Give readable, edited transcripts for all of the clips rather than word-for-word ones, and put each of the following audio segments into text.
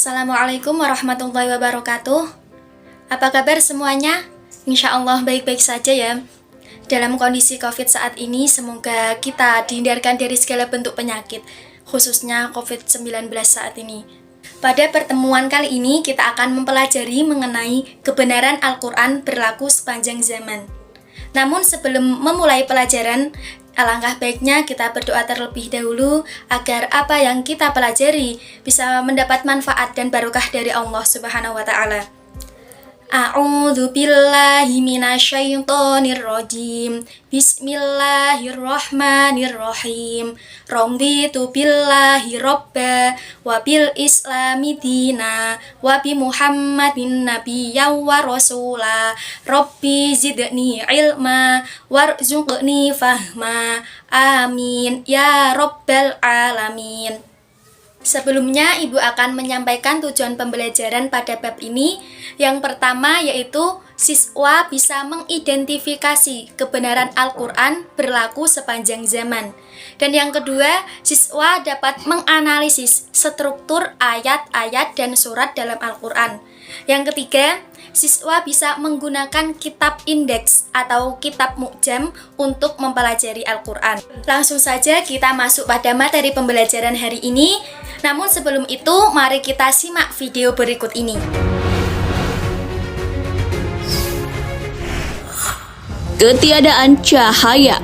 Assalamualaikum warahmatullahi wabarakatuh. Apa kabar semuanya? Insya Allah baik-baik saja ya. Dalam kondisi COVID saat ini, semoga kita dihindarkan dari segala bentuk penyakit, khususnya COVID-19 saat ini. Pada pertemuan kali ini, kita akan mempelajari mengenai kebenaran Al-Quran berlaku sepanjang zaman. Namun sebelum memulai pelajaran, alangkah baiknya kita berdoa terlebih dahulu agar apa yang kita pelajari bisa mendapat manfaat dan barokah dari Allah Subhanahu wa Ta'ala. A'udzu billahi minasyaitonir rajim. Bismillahirrahmanirrahim. Raditu billahi robba wa bil islami dina wa bi Muhammadin nabiyyan wa rasula. Rabbi zidni ilma warzuqni fahma. Amin ya rabbal alamin. Sebelumnya, Ibu akan menyampaikan tujuan pembelajaran pada bab ini. Yang pertama yaitu siswa bisa mengidentifikasi kebenaran Al-Quran berlaku sepanjang zaman. Dan yang kedua, siswa dapat menganalisis struktur ayat-ayat dan surat dalam Al-Quran. Yang ketiga, siswa bisa menggunakan kitab indeks atau kitab mu'jam untuk mempelajari Al-Quran. Langsung saja kita masuk pada materi pembelajaran hari ini. Namun sebelum itu, mari kita simak video berikut ini. Ketiadaan cahaya.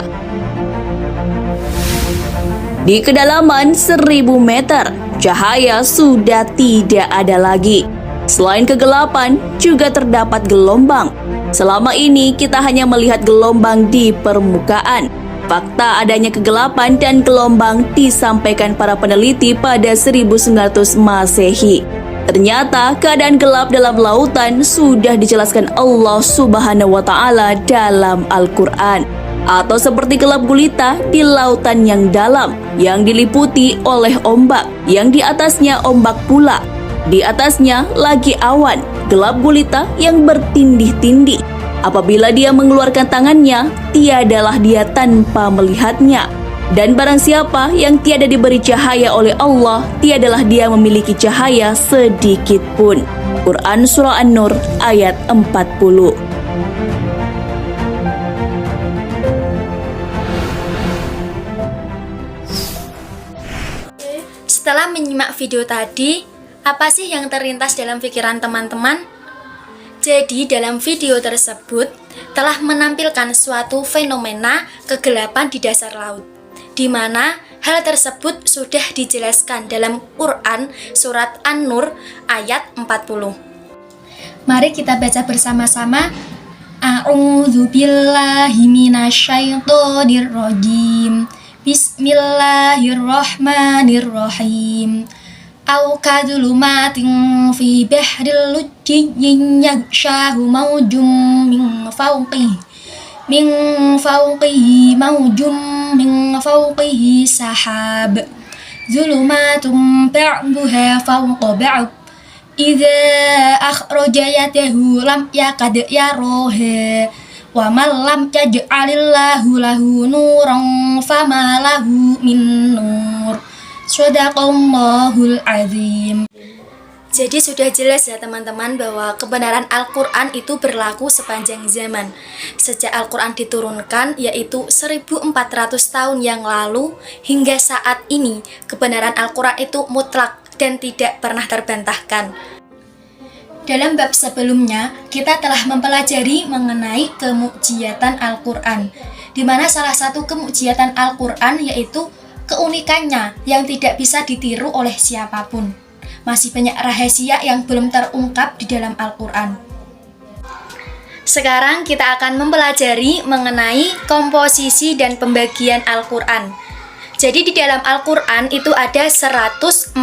Di kedalaman 1000 meter, cahaya sudah tidak ada lagi. Selain kegelapan, juga terdapat gelombang. Selama ini kita hanya melihat gelombang di permukaan. Fakta adanya kegelapan dan gelombang disampaikan para peneliti pada 1900 Masehi. Ternyata keadaan gelap dalam lautan sudah dijelaskan Allah Subhanahu wa Ta'ala dalam Al-Quran. Atau seperti gelap gulita di lautan yang dalam, yang diliputi oleh ombak, yang di atasnya ombak pula. Di atasnya lagi awan, gelap gulita yang bertindih-tindih. Apabila dia mengeluarkan tangannya, tiadalah dia tanpa melihatnya. Dan barang siapa yang tiada diberi cahaya oleh Allah, tiadalah dia memiliki cahaya sedikit pun. Quran Surah An-Nur ayat 40. Setelah menyimak video tadi, apa sih yang terlintas dalam pikiran teman-teman? Jadi dalam video tersebut telah menampilkan suatu fenomena kegelapan di dasar laut, di mana hal tersebut sudah dijelaskan dalam Quran Surat An-Nur ayat 40. Mari kita baca bersama-sama. A'udzu billahi minasyaitonir rajim. Bismillahirrahmanirrahim. Au kadulumatin fi bahril lujjin yaghshahu mawjum min fawqihi mawjum min fawqihi sahab zulumatum ba'duha fawqa ba'd idza akhraja yadahu lam yakad yaraha wa man lam yaj'alillahu lahu nuran fama lahu min nur. Shadaqallahul azim. Jadi sudah jelas ya teman-teman bahwa kebenaran Al-Quran itu berlaku sepanjang zaman. Sejak Al-Quran diturunkan, yaitu 1400 tahun yang lalu, hingga saat ini kebenaran Al-Quran itu mutlak dan tidak pernah terbantahkan. Dalam bab sebelumnya, kita telah mempelajari mengenai kemukjizatan Al-Quran, di mana salah satu kemukjizatan Al-Quran yaitu keunikannya yang tidak bisa ditiru oleh siapapun. Masih banyak rahasia yang belum terungkap di dalam Al-Quran. Sekarang kita akan mempelajari mengenai komposisi dan pembagian Al-Quran. Jadi di dalam Al-Quran itu ada 114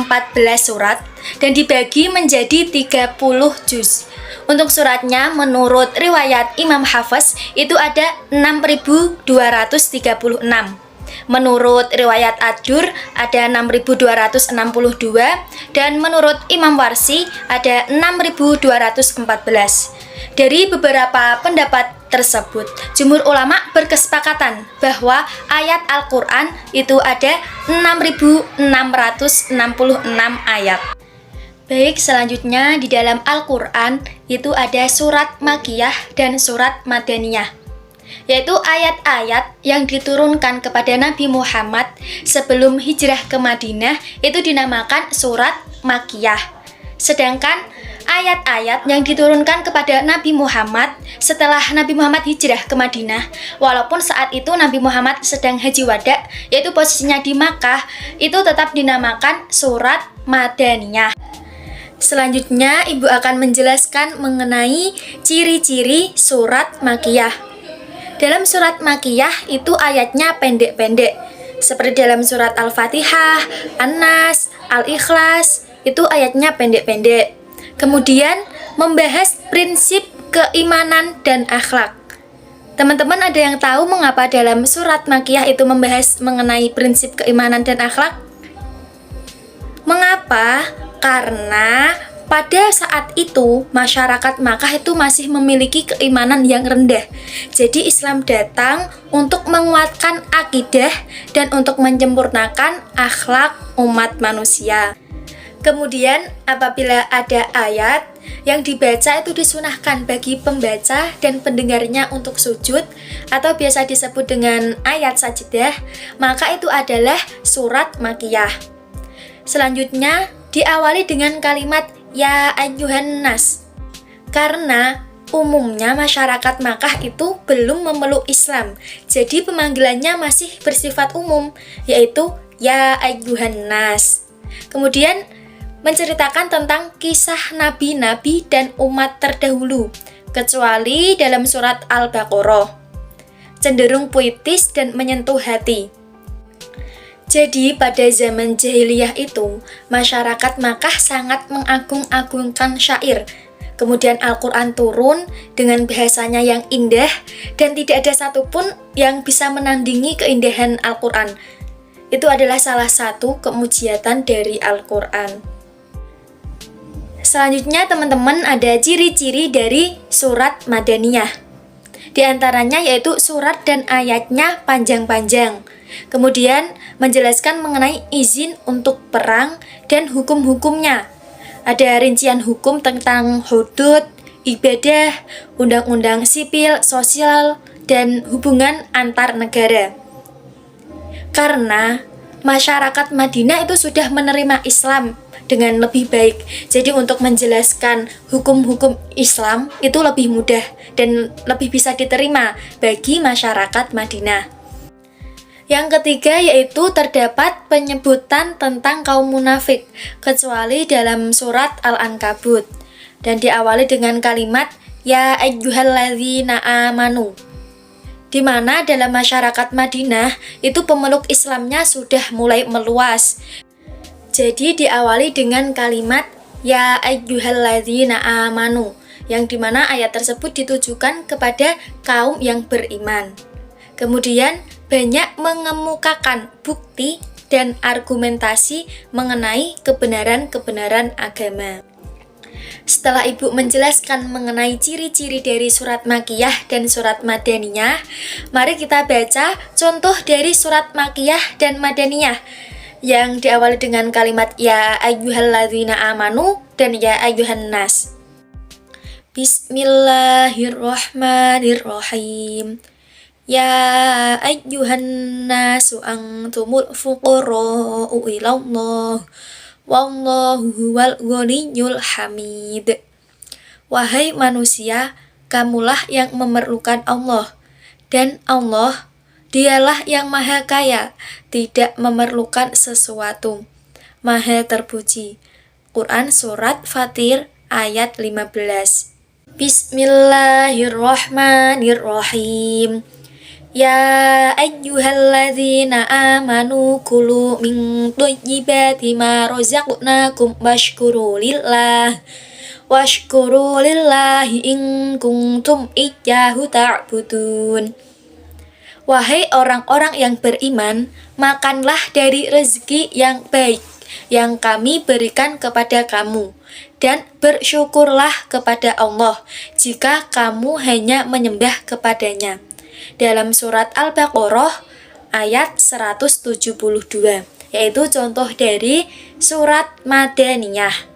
surat dan dibagi menjadi 30 juz. Untuk suratnya menurut riwayat Imam Hafiz itu ada 6.236. Menurut riwayat Ad-Dur ada 6.262 dan menurut Imam Warsi ada 6.214. Dari beberapa pendapat tersebut, jumhur ulama berkesepakatan bahwa ayat Al-Quran itu ada 6.666 ayat. Baik, selanjutnya di dalam Al-Quran itu ada surat Makkiyah dan surat Madaniyah, yaitu ayat-ayat yang diturunkan kepada Nabi Muhammad sebelum hijrah ke Madinah itu dinamakan surat Makkiyah. Sedangkan ayat-ayat yang diturunkan kepada Nabi Muhammad setelah Nabi Muhammad hijrah ke Madinah, walaupun saat itu Nabi Muhammad sedang haji wada, yaitu posisinya di Makkah, itu tetap dinamakan surat Madaniyah. Selanjutnya, Ibu akan menjelaskan mengenai ciri-ciri surat Makkiyah. Dalam surat Makkiyah itu ayatnya pendek-pendek, seperti dalam surat Al-Fatihah, An-Nas, Al-Ikhlas, itu ayatnya pendek-pendek. Kemudian, membahas prinsip keimanan dan akhlak. Teman-teman ada yang tahu mengapa dalam surat Makkiyah itu membahas mengenai prinsip keimanan dan akhlak? Mengapa? Karena pada saat itu masyarakat Makkah itu masih memiliki keimanan yang rendah. Jadi Islam datang untuk menguatkan akidah dan untuk menyempurnakan akhlak umat manusia. Kemudian apabila ada ayat yang dibaca itu disunahkan bagi pembaca dan pendengarnya untuk sujud atau biasa disebut dengan ayat sajdah, maka itu adalah surat Makkiyah. Selanjutnya diawali dengan kalimat ya ayyuhan nas, karena umumnya masyarakat Makkah itu belum memeluk Islam, jadi pemanggilannya masih bersifat umum, yaitu ya ayyuhan nas. Kemudian menceritakan tentang kisah nabi-nabi dan umat terdahulu, kecuali dalam surat Al-Baqarah, cenderung puitis dan menyentuh hati. Jadi pada zaman jahiliyah itu, masyarakat Makkah sangat mengagung-agungkan syair. Kemudian Al-Quran turun dengan bahasanya yang indah dan tidak ada satupun yang bisa menandingi keindahan Al-Quran. Itu adalah salah satu kemujiatan dari Al-Quran. Selanjutnya teman-teman ada ciri-ciri dari surat Madaniyah. Di antaranya yaitu surat dan ayatnya panjang-panjang. Kemudian menjelaskan mengenai izin untuk perang dan hukum-hukumnya. Ada rincian hukum tentang hudud, ibadah, undang-undang sipil, sosial, dan hubungan antar negara. Karena masyarakat Madinah itu sudah menerima Islam dengan lebih baik. Jadi untuk menjelaskan hukum-hukum Islam itu lebih mudah dan lebih bisa diterima bagi masyarakat Madinah. Yang ketiga yaitu terdapat penyebutan tentang kaum munafik, kecuali dalam surat Al-Ankabut, dan diawali dengan kalimat ya ayyuhalladzina amanu, di mana dalam masyarakat Madinah itu pemeluk Islamnya sudah mulai meluas. Jadi diawali dengan kalimat ya ayyuhalladzina amanu, yang dimana ayat tersebut ditujukan kepada kaum yang beriman. Kemudian banyak mengemukakan bukti dan argumentasi mengenai kebenaran-kebenaran agama. Setelah Ibu menjelaskan mengenai ciri-ciri dari surat Makkiyah dan surat Madaniyah, mari kita baca contoh dari surat Makkiyah dan Madaniyah yang diawali dengan kalimat ya ayyuhalladzina amanu dan ya ayyuhan nas. Bismillahirrahmanirrahim. Ya ayyuhan nasu antumul fuqara'u ilallah wallahu huwal ghaniyyul hamid. Wahai manusia, kamulah yang memerlukan Allah, dan Allah dialah yang maha kaya, tidak memerlukan sesuatu, maha terpuji. Quran Surat Fatir ayat 15. Bismillahirrahmanirrahim. Ya ayyuhalladzina amanu kulu min thayyibati ma razaqnakum washkuru lillahi in kuntum iyyahu ta'budun. Wahai orang-orang yang beriman, makanlah dari rezeki yang baik yang kami berikan kepada kamu, dan bersyukurlah kepada Allah jika kamu hanya menyembah kepadanya. Dalam surat Al-Baqarah ayat 172, yaitu contoh dari surat Madaniyah.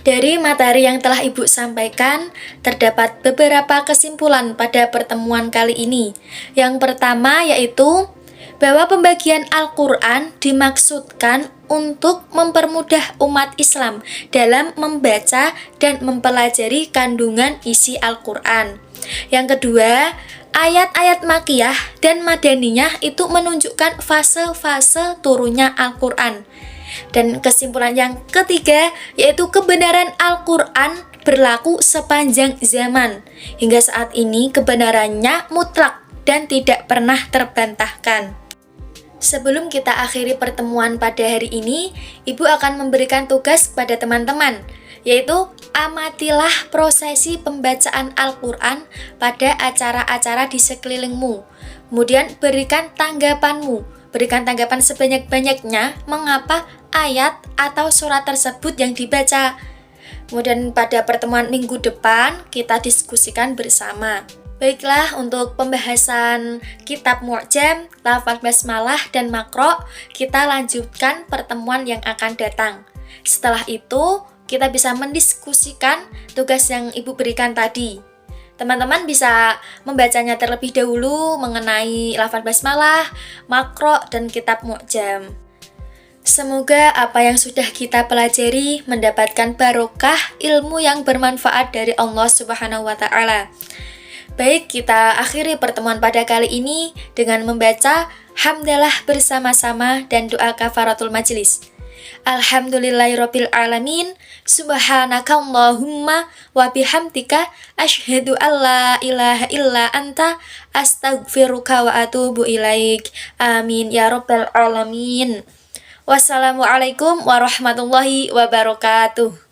Dari materi yang telah Ibu sampaikan, terdapat beberapa kesimpulan pada pertemuan kali ini. Yang pertama yaitu bahwa pembagian Al-Quran dimaksudkan untuk mempermudah umat Islam dalam membaca dan mempelajari kandungan isi Al-Quran. Yang kedua, ayat-ayat Makkiyah dan Madaniyah itu menunjukkan fase-fase turunnya Al-Quran. Dan kesimpulan yang ketiga yaitu kebenaran Al-Quran berlaku sepanjang zaman. Hingga saat ini kebenarannya mutlak dan tidak pernah terbantahkan. Sebelum kita akhiri pertemuan pada hari ini, Ibu akan memberikan tugas pada teman-teman, yaitu amatilah prosesi pembacaan Al-Quran pada acara-acara di sekelilingmu. Kemudian berikan tanggapanmu. Berikan tanggapan sebanyak-banyaknya mengapa ayat atau surat tersebut yang dibaca. Kemudian pada pertemuan minggu depan kita diskusikan bersama. Baiklah, untuk pembahasan kitab Mu'jam, lafaz basmalah dan makro, kita lanjutkan pertemuan yang akan datang. Setelah itu, kita bisa mendiskusikan tugas yang Ibu berikan tadi. Teman-teman bisa membacanya terlebih dahulu mengenai lafaz basmalah, makro, dan kitab Mu'jam. Semoga apa yang sudah kita pelajari mendapatkan barokah ilmu yang bermanfaat dari Allah Subhanahu wa Ta'ala. Baik, kita akhiri pertemuan pada kali ini dengan membaca hamdalah bersama-sama dan doa kafaratul majelis. Alhamdulillahirabbil alamin, subhanakallahumma wa bihamdika asyhadu alla ilaha illa anta astaghfiruka wa atubu ilaik. Amin ya rabbal alamin. Wassalamualaikum warahmatullahi wabarakatuh.